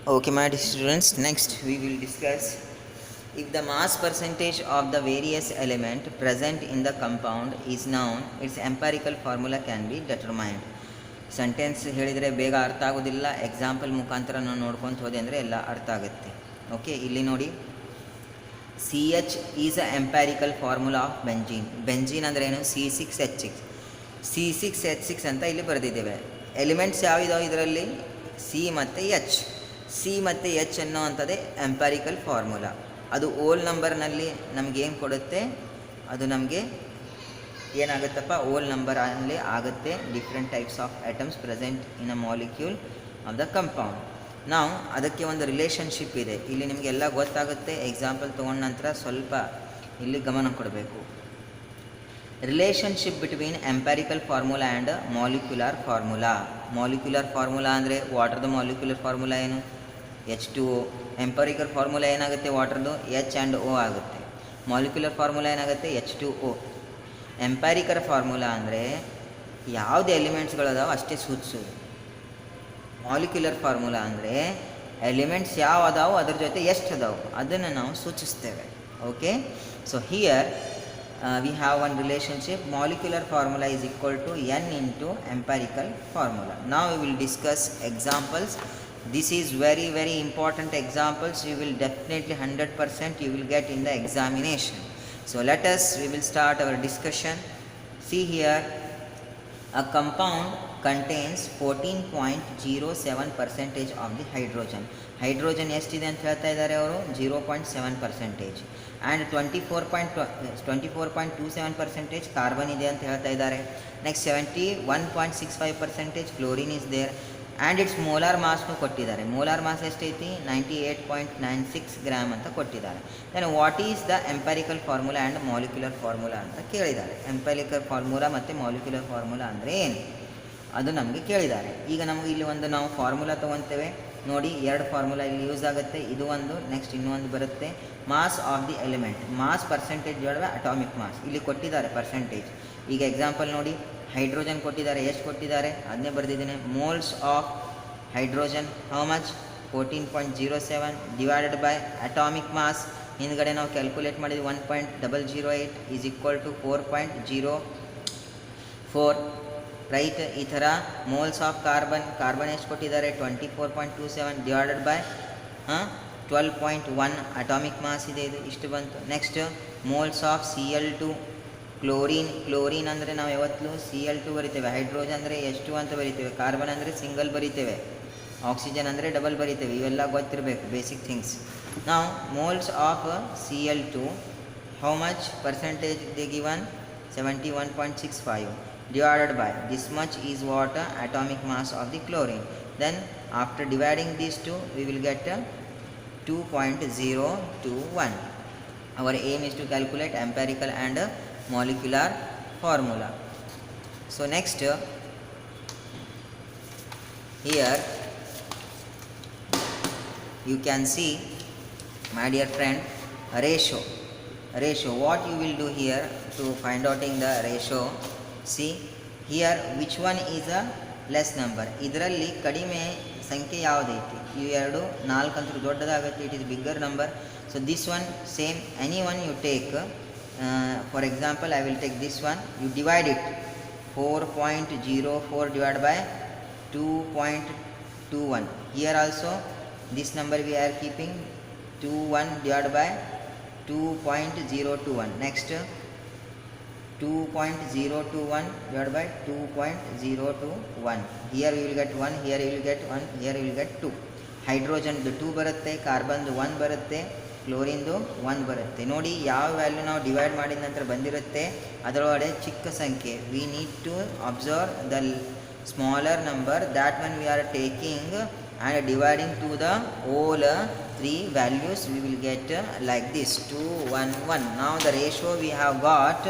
Okay, my dear students, next we will discuss if the mass percentage of the various element present in the compound is known, its empirical formula can be determined. Sentence ಹೇಳಿದರೆ ಬೇಗ ಅರ್ಥ ಆಗೋದಿಲ್ಲ, example ಮುಖಾಂತರ ನಾವು ನೋಡ್ಕೊತ ಹೋದೆ ಅಂದರೆ ಎಲ್ಲ ಅರ್ಥ ಆಗುತ್ತೆ. ಓಕೆ, ಇಲ್ಲಿ ನೋಡಿ, CH is a empirical formula of benzene. Benzene ಅಂದರೆ ಏನು? C6H6. C6H6 ಅಂತ ಇಲ್ಲಿ ಬರೆದಿದ್ದೇವೆ. ಎಲಿಮೆಂಟ್ಸ್ ಯಾವಿದಾವೆ ಇದರಲ್ಲಿ? ಸಿ ಮತ್ತು ಎಚ್. ಸಿ ಮತ್ತು ಎಚ್ ಅನ್ನೋ ಅಂಥದ್ದೇ ಎಂಪ್ಯಾರಿಕಲ್ ಫಾರ್ಮುಲಾ. ಅದು ಓಲ್ ನಂಬರ್ನಲ್ಲಿ ನಮಗೇನು ಕೊಡುತ್ತೆ? ಅದು ನಮಗೆ ಏನಾಗುತ್ತಪ್ಪ? ಓಲ್ ನಂಬರ್ ಅಲ್ಲಿ ಆಗುತ್ತೆ. Different types of items present in a molecule of the compound. ನಾವು ಅದಕ್ಕೆ ಒಂದು ರಿಲೇಷನ್ಶಿಪ್ ಇದೆ, ಇಲ್ಲಿ ನಿಮಗೆಲ್ಲ ಗೊತ್ತಾಗುತ್ತೆ. ಎಕ್ಸಾಂಪಲ್ ತೊಗೊಂಡ ನಂತರ ಸ್ವಲ್ಪ ಇಲ್ಲಿ ಗಮನ ಕೊಡಬೇಕು. Relationship between empirical formula and molecular formula. Molecular formula ಅಂದರೆ ವಾಟರ್ದು ಮಾಲಿಕ್ಯುಲರ್ ಫಾರ್ಮುಲಾ ಏನು? H2O. ಎಂಪ್ಯಾರಿಕಲ್ ಫಾರ್ಮುಲಾ ಏನಾಗುತ್ತೆ ವಾಟರ್ದು? H ಆ್ಯಂಡ್ O ಆಗುತ್ತೆ. ಮಾಲಿಕ್ಯುಲರ್ ಫಾರ್ಮುಲಾ ಏನಾಗುತ್ತೆ? H2O. ಎಂಪ್ಯಾರಿಕಲ್ ಫಾರ್ಮುಲಾ ಅಂದರೆ ಯಾವುದು ಎಲಿಮೆಂಟ್ಸ್ಗಳದಾವೆ ಅಷ್ಟೇ ಸೂಚಿಸೋದು. ಮಾಲಿಕ್ಯುಲರ್ ಫಾರ್ಮುಲಾ ಅಂದರೆ ಎಲಿಮೆಂಟ್ಸ್ ಯಾವ ಅದಾವೆ ಅದ್ರ ಜೊತೆ ಎಷ್ಟು ಅದಾವೆ ಅದನ್ನು ನಾವು ಸೂಚಿಸ್ತೇವೆ. Okay, so here we have one relationship. Molecular formula is equal to n into empirical formula. Now we will discuss examples. This is very very important examples. You will definitely 100% you will get in the examination. So we will start our discussion. See here, a compound contains 14.07% of the hydrogen. Hydrogen ಎಷ್ಟಿದೆ ಅಂತ ಹೇಳ್ತಾ ಇದ್ದಾರೆ ಅವರು? 0.7%. And 24.27% carbon ಇದೆ ಅಂತ ಹೇಳ್ತಾ ಇದ್ದಾರೆ. Next 71.65% chlorine is there. And its molar ಮಾಸ್ನು ಕೊಟ್ಟಿದ್ದಾರೆ. ಮೋಲಾರ್ ಮಾಸ್ ಎಷ್ಟೈತಿ? 98.96 ಗ್ರಾಮ್ ಅಂತ ಕೊಟ್ಟಿದ್ದಾರೆ. Then what is the empirical formula and molecular formula ಅಂತ ಕೇಳಿದ್ದಾರೆ. ಎಂಪ್ಯಾರಿಕಲ್ ಫಾರ್ಮುಲಾ ಮತ್ತು ಮಾಲಿಕ್ಯುಲರ್ ಫಾರ್ಮುಲಾ ಅಂದರೆ ಏನು ಅದು ನಮಗೆ ಕೇಳಿದ್ದಾರೆ. ಈಗ ನಮಗೆ ಇಲ್ಲಿ ಒಂದು ನಾವು ಫಾರ್ಮುಲಾ ತೊಗೊತೇವೆ ನೋಡಿ. ಎರಡು ಫಾರ್ಮುಲಾ ಇಲ್ಲಿ ಯೂಸ್ ಆಗುತ್ತೆ. ಇದು ಒಂದು, ನೆಕ್ಸ್ಟ್ ಇನ್ನೊಂದು ಬರುತ್ತೆ. Mass of the element, mass percentage ಹೇಳಿದ್ರೆ ಅಟಾಮಿಕ್ ಮಾಸ್ ಇಲ್ಲಿ ಕೊಟ್ಟಿದ್ದಾರೆ ಪರ್ಸೆಂಟೇಜ್. ಈಗ ಎಕ್ಸಾಂಪಲ್ ನೋಡಿ, ಹೈಡ್ರೋಜನ್ ಕೊಟ್ಟಿದ್ದಾರೆ. ಎಷ್ಟು ಕೊಟ್ಟಿದ್ದಾರೆ ಅದನ್ನೇ ಬರೆದಿದ್ದೀನಿ. Moles of hydrogen how much? 14.07 divided by atomic mass. ಹಿಂದ್ಗಡೆ ನಾವು ಕ್ಯಾಲ್ಕುಲೇಟ್ ಮಾಡಿದ್ವಿ 1.008 ಈಸ್ ಈಕ್ವಲ್ ಟು 4.04 ರೈಟ್. ಈ ಥರ ಮೋಲ್ಸ್ ಆಫ್ ಕಾರ್ಬನ್ ಎಷ್ಟು ಕೊಟ್ಟಿದ್ದಾರೆ? 24.27 ಡಿವೈಡೆಡ್ ಬೈ 12.1 ಅಟಾಮಿಕ್ ಮಾಸ್ ಇದೆ, ಇದು ಇಷ್ಟು ಬಂತು. Next moles of Cl2. Chlorine ಅಂದರೆ ನಾವು ಯಾವತ್ತೂ Cl2 ಬರಿತೇವೆ. ಹೈಡ್ರೋಜನ್ ಅಂದರೆ H2 ಅಂತ ಬರಿತೇವೆ. ಕಾರ್ಬನ್ ಅಂದರೆ ಸಿಂಗಲ್ ಬರಿತೇವೆ. ಆಕ್ಸಿಜನ್ ಅಂದರೆ ಡಬಲ್ ಬರಿತೇವೆ. ಇವೆಲ್ಲ ಗೊತ್ತಿರಬೇಕು, ಬೇಸಿಕ್ ಥಿಂಗ್ಸ್. ನಾವು moles of Cl2 how much percentage they given? 71.65 divided by this much is what? Atomic mass of the chlorine. Then after dividing these two we will get 2.021. Our aim is to calculate empirical and molecular formula. So next here you can see, my dear friend, ratio. What you will do here to find out in the ratio? See here, which one is a less number? ಇದರಲ್ಲಿ ಕಡಿಮೆ ಸಂಖ್ಯೆ ಯಾವುದೈತಿ? ಇವೆರಡು 4 ಅಂತೂ ದೊಡ್ಡದಾಗುತ್ತೆ. It is bigger number. So this one same, any one you take. For example I will take this one. You divide it 4.04 divided by 2.21. Here also this number we are keeping 21 divided by 2.021. Next 2.021 divided by 2.021. Here we will get 1, here we will get 1, here we will get 2. ಹೈಡ್ರೋಜನ್ದು 2 ಬರುತ್ತೆ, ಕಾರ್ಬನ್ದು 1 ಬರುತ್ತೆ, ಕ್ಲೋರಿನ್ದು 1 ಬರುತ್ತೆ. ನೋಡಿ ಯಾವ value ನಾವು divide ಮಾಡಿದ ನಂತರ ಬಂದಿರುತ್ತೆ ಅದರೊಳಗಡೆ ಚಿಕ್ಕ ಸಂಖ್ಯೆ. We need to observe the smaller number. That one we are taking and dividing to the all 3 values we will get like this 211. Now the ratio we have got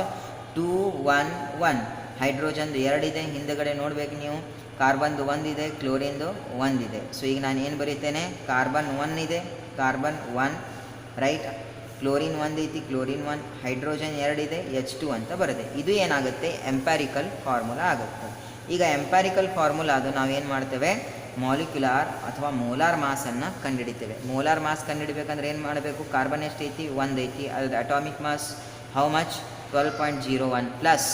211. ಹೈಡ್ರೋಜನ್ದು 2 ಇದೆ, ಹಿಂದಗಡೆ ನೋಡಬೇಕು ನೀವು. ಕಾರ್ಬನ್ದು 1 ಇದೆ, ಕ್ಲೋರಿನ್ದು 1 ಇದೆ. ಸೊ ಈಗ ನಾನು ಏನು ಬರೀತೇನೆ? ಕಾರ್ಬನ್ 1 ಇದೆ, ಕಾರ್ಬನ್ 1 ರೈಟ್. ಕ್ಲೋರಿನ್ 1 ಐತಿ, ಕ್ಲೋರಿನ್ 1. ಹೈಡ್ರೋಜನ್ 2 ಇದೆ, H2 ಅಂತ ಬರುತ್ತೆ. ಇದು ಏನಾಗುತ್ತೆ? ಎಂಪ್ಯಾರಿಕಲ್ ಫಾರ್ಮುಲಾ ಆಗುತ್ತೆ. ಈಗ ಎಂಪ್ಯಾರಿಕಲ್ ಫಾರ್ಮುಲಾ ಅದು ನಾವೇನು ಮಾಡ್ತೇವೆ? ಮಾಲಿಕ್ಯುಲಾರ್ ಅಥವಾ ಮೋಲಾರ್ ಮಾಸನ್ನು ಕಂಡುಹಿಡಿತೇವೆ. ಮೋಲಾರ್ ಮಾಸ್ ಕಂಡುಹಿಡಿಬೇಕಂದ್ರೆ ಏನು ಮಾಡಬೇಕು? ಕಾರ್ಬನ್ ಎಷ್ಟು ಐತಿ? 1 ಐತಿ. ಅದು atomic mass how much? 12.01 plus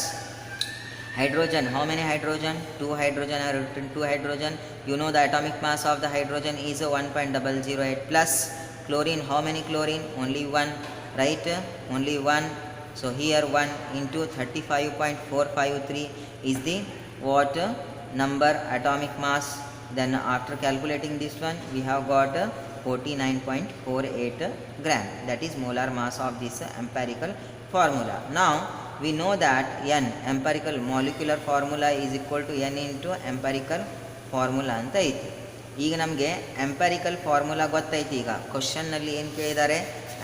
hydrogen. How many hydrogen? 2 hydrogen are written. 2 hydrogen. You know the atomic mass of the hydrogen is 1.008 plus chlorine. How many chlorine? Only 1, right? Only 1. So here 1 into 35.453 is the what number atomic mass. Then after calculating this one, we have got 49.48 gram. That is molar mass of this empirical formula. Now we know that n empirical molecular formula is equal to n into empirical formula ಅಂತ ಐತಿ. ಈಗ ನಮಗೆ empirical formula ಗೊತ್ತೈತಿ. ಈಗ ಕ್ವಶನ್ನಲ್ಲಿ ಏನು ಕೇಳಿದ್ದಾರೆ?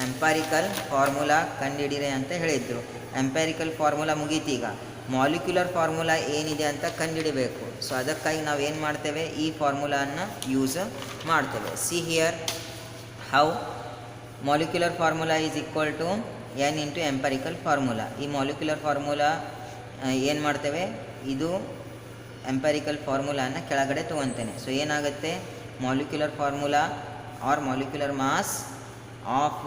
Empirical formula ಕಂಡುಹಿಡಿರೆ ಅಂತ ಹೇಳಿದ್ರು. ಎಂಪರಿಕಲ್ ಫಾರ್ಮುಲಾ ಮುಗೀತಿ. ಈಗ ಮಾಲಿಕ್ಯುಲರ್ ಫಾರ್ಮುಲಾ ಏನಿದೆ ಅಂತ ಕಂಡುಹಿಡಿಬೇಕು. ಸೊ ಅದಕ್ಕಾಗಿ ನಾವು ಏನು ಮಾಡ್ತೇವೆ? ಈ ಫಾರ್ಮುಲಾನ ಯೂಸ್ ಮಾಡ್ತೇವೆ. See here how molecular formula is equal to n into empirical formula. ಈ ಮಾಲಿಕ್ಯುಲರ್ ಫಾರ್ಮುಲಾ ಏನು ಮಾಡ್ತೇವೆ? ಇದು ಎಂಪರಿಕಲ್ ಫಾರ್ಮುಲಾನ ಕೆಳಗಡೆ ತೊಗೊತೇನೆ. ಸೊ ಏನಾಗುತ್ತೆ? Molecular formula are molecular mass of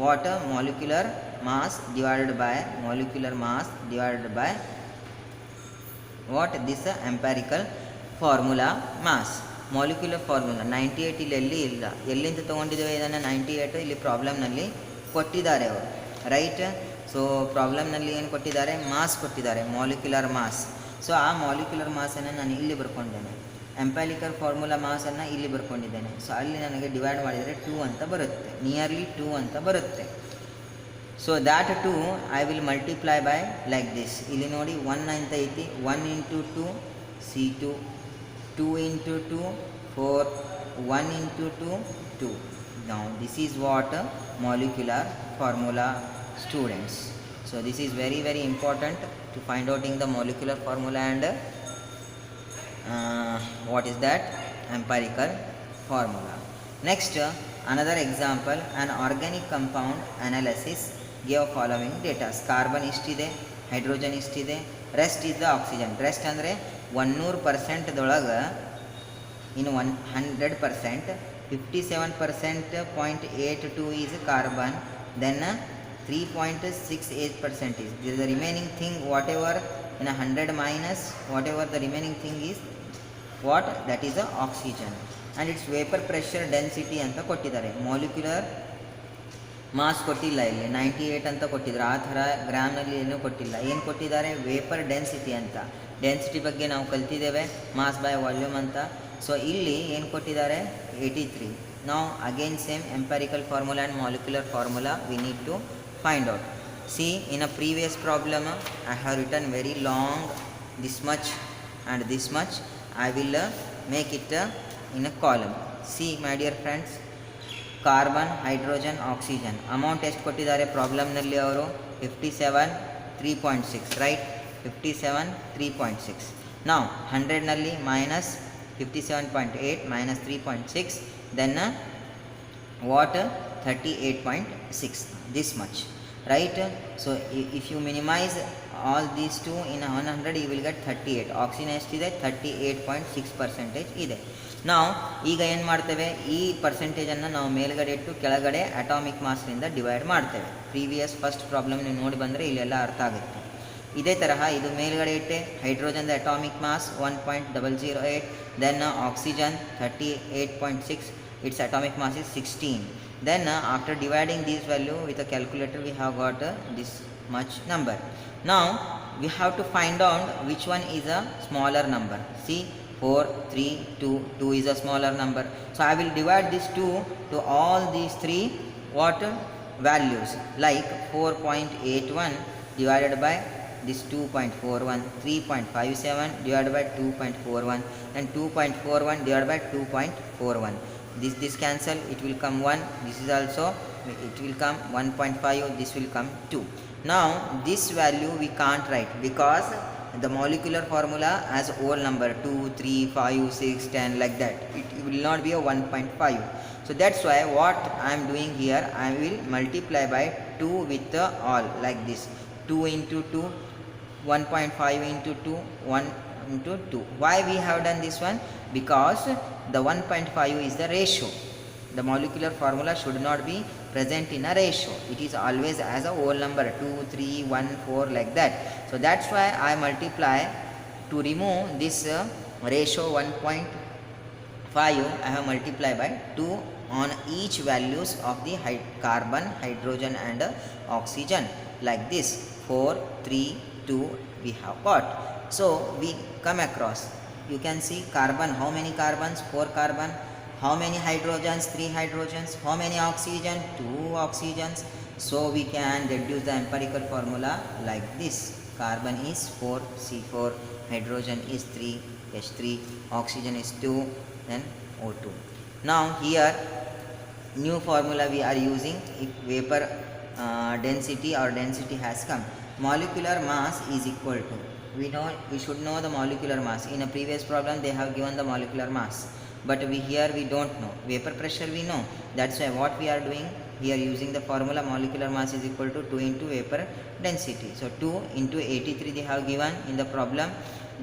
what? Molecular mass divided by molecular mass divided by what? This empirical formula mass. Molecular formula 98 ಇಲ್ಲಿ ಎಲ್ಲಿ ಇಲ್ಲ. ಎಲ್ಲಿಂದ ತೊಗೊಂಡಿದ್ದೇವೆ ಇದನ್ನು? 98 ಇಲ್ಲಿ ಪ್ರಾಬ್ಲಮ್ನಲ್ಲಿ ಕೊಟ್ಟಿದ್ದಾರೆ ಅವರು, ರೈಟ್? ಸೊ ಪ್ರಾಬ್ಲಮ್ನಲ್ಲಿ ಏನು ಕೊಟ್ಟಿದ್ದಾರೆ? ಮಾಸ್ ಕೊಟ್ಟಿದ್ದಾರೆ, ಮಾಲಿಕ್ಯುಲರ್ ಮಾಸ್. ಸೊ ಆ ಮಾಲಿಕ್ಯುಲರ್ ಮಾಸನ್ನು ನಾನು ಇಲ್ಲಿ ಬರ್ಕೊಂಡಿದ್ದೇನೆ. ಎಂಪರಿಕಲ್ ಫಾರ್ಮುಲಾ ಮಾಸನ್ನು ಇಲ್ಲಿ ಬರ್ಕೊಂಡಿದ್ದೇನೆ. ಸೊ ಅಲ್ಲಿ ನನಗೆ ಡಿವೈಡ್ ಮಾಡಿದರೆ 2 ಅಂತ ಬರುತ್ತೆ, ನಿಯರ್ಲಿ 2 ಅಂತ ಬರುತ್ತೆ. So that 2 I will multiply by like this. ಇಲ್ಲಿ ನೋಡಿ 1 ಅಂತ ಐತಿ. 1 into 2 C2, 2 into 2 4, 1 into 2 2. Now this is what molecular formula, students. So this is very very important to find out in the molecular formula and what is that? Empirical formula. Next another example, an organic compound analysis gave following data. Carbon ಇಷ್ಟಿದೆ, hydrogen ಇಷ್ಟಿದೆ, rest is the oxygen. Rest ಅಂದರೆ 100% ದೊಳಗೆ in 100% 57.82 is carbon, then 3.68% is the remaining thing. Whatever in 100 minus whatever the remaining thing is what? That is the oxygen. And its vapor pressure density ಅಂತ ಕೊಟ್ಟಿದ್ದಾರೆ. Molecular mass ಕೊಟ್ಟಿಲ್ಲ, ಇಲ್ಲಿ 98 ಅಂತ ಕೊಟ್ಟಿದ್ದಾರೆ. ಆ ಥರ ಗ್ರಾಮ್ನಲ್ಲಿ ಏನೂ ಕೊಟ್ಟಿಲ್ಲ. ಏನು ಕೊಟ್ಟಿದ್ದಾರೆ? ವೇಪರ್ ಡೆನ್ಸಿಟಿ ಅಂತ. ಡೆನ್ಸಿಟಿ ಬಗ್ಗೆ ನಾವು ಕಲ್ತಿದ್ದೇವೆ, ಮಾಸ್ ಬೈ ವಾಲ್ಯೂಮ್ ಅಂತ. ಸೊ ಇಲ್ಲಿ ಏನು ಕೊಟ್ಟಿದ್ದಾರೆ? 83. Now again same empirical formula and molecular formula we need to find out. See, in a previous problem I have written very long, this much and this much. I will make it in a column. See my dear friends, carbon, hydrogen, oxygen amount ಎಷ್ಟು ಕೊಟ್ಟಿದ್ದಾರೆ ಪ್ರಾಬ್ಲಮ್ನಲ್ಲಿ ಅವರು? 57 3.6, right? 57 3.6. Now 100 ನಲ್ಲಿ minus 57.8 minus 3.6, then what? 38.6, this much, right? So if you minimize all these two in 100 you will get 38. Oxygen ಎಷ್ಟಿದೆ? 38.6% ಇದೆ. ನಾವು ಈಗ ಏನು ಮಾಡ್ತೇವೆ? ಈ ಪರ್ಸೆಂಟೇಜನ್ನು ನಾವು ಮೇಲ್ಗಡೆ ಇಟ್ಟು ಕೆಳಗಡೆ ಅಟಾಮಿಕ್ ಮಾಸ್ನಿಂದ ಡಿವೈಡ್ ಮಾಡ್ತೇವೆ. ಪ್ರೀವಿಯಸ್ ಫಸ್ಟ್ ಪ್ರಾಬ್ಲಮ್ ನೀವು ನೋಡಿ ಬಂದರೆ ಇಲ್ಲೆಲ್ಲ ಅರ್ಥ ಆಗುತ್ತೆ. ಇದೇ ತರಹ ಇದು ಮೇಲ್ಗಡೆ ಇಟ್ಟೆ ಹೈಡ್ರೋಜನ್ದ atomic mass 1.008, then oxygen 38.6, its atomic mass is 16. Then after dividing this value with a calculator we have got this much number. Now we have to find out which one is a smaller number. See, 4 3 2, 2 is a smaller number. So I will divide this 2 to all these three what values, like 4.81 divided by this 2.41, 3.57 divided by 2.41, and 2.41 divided by 2.41. This cancel, it will come 1. This is also, it will come 1.5. This will come 2. Now this value we can't write because the molecular formula has whole number 2 3 5 6 10 like that. It will not be a 1.5. So that's why what I am doing here, I will multiply by 2 with all like this. 2 into 2, 1.5 into 2, 1 into 2. Why we have done this one? because the 1.5 is the ratio. The molecular formula should not be present in a ratio. It is always as a whole number, 2, 3, 1, 4, like that. So that's why I multiply to remove this ratio 1.5. I have multiplied by 2 on each values of the carbon, hydrogen and oxygen, like this. 4, 3, 2 we have got. So we come across, you can see carbon, how many carbons? 4 carbon. How many hydrogens? 3 hydrogens. How many oxygen? 2 oxygens. So we can deduce the empirical formula like this. Carbon is 4, C4, hydrogen is 3, H3, oxygen is 2, then O2. Now here new formula we are using. If vapor density or density has come, molecular mass is equal to, we should know the molecular mass. In a previous problem they have given the molecular mass, but here we don't know. Vapor pressure we know, that's why what we are doing here, using the formula molecular mass is equal to 2 into vapor density. So 2 into 83 they have given in the problem,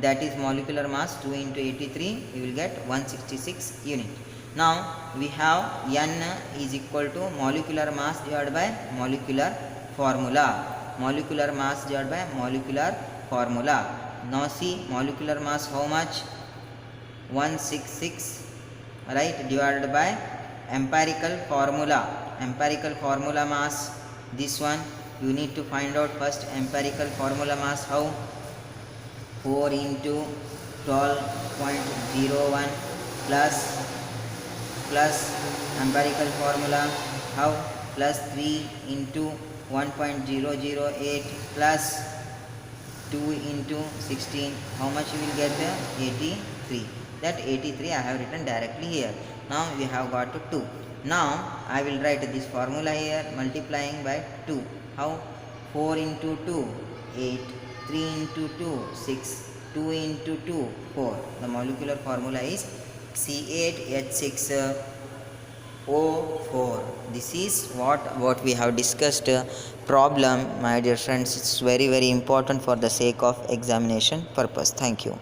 that is molecular mass. 2 into 83 you will get 166 unit. Now we have N is equal to molecular mass divided by molecular formula. Molecular mass divided by molecular formula. Now see molecular mass how much? 166, right, divided by empirical formula. Empirical formula mass, this one you need to find out first. Empirical formula mass how? 4 into 12.01 plus empirical formula how? Plus 3 into 1.008 plus 2 into 16, how much you will get? 83. That 83 I have written directly here. Now we have got to 2. Now I will write this formula here, multiplying by 2. How? 4 into 2, 8, 3 into 2, 6, 2 into 2, 4. The molecular formula is C8H6O4. This is what we have discussed problem, my dear friends. It's very important for the sake of examination purpose. Thank you.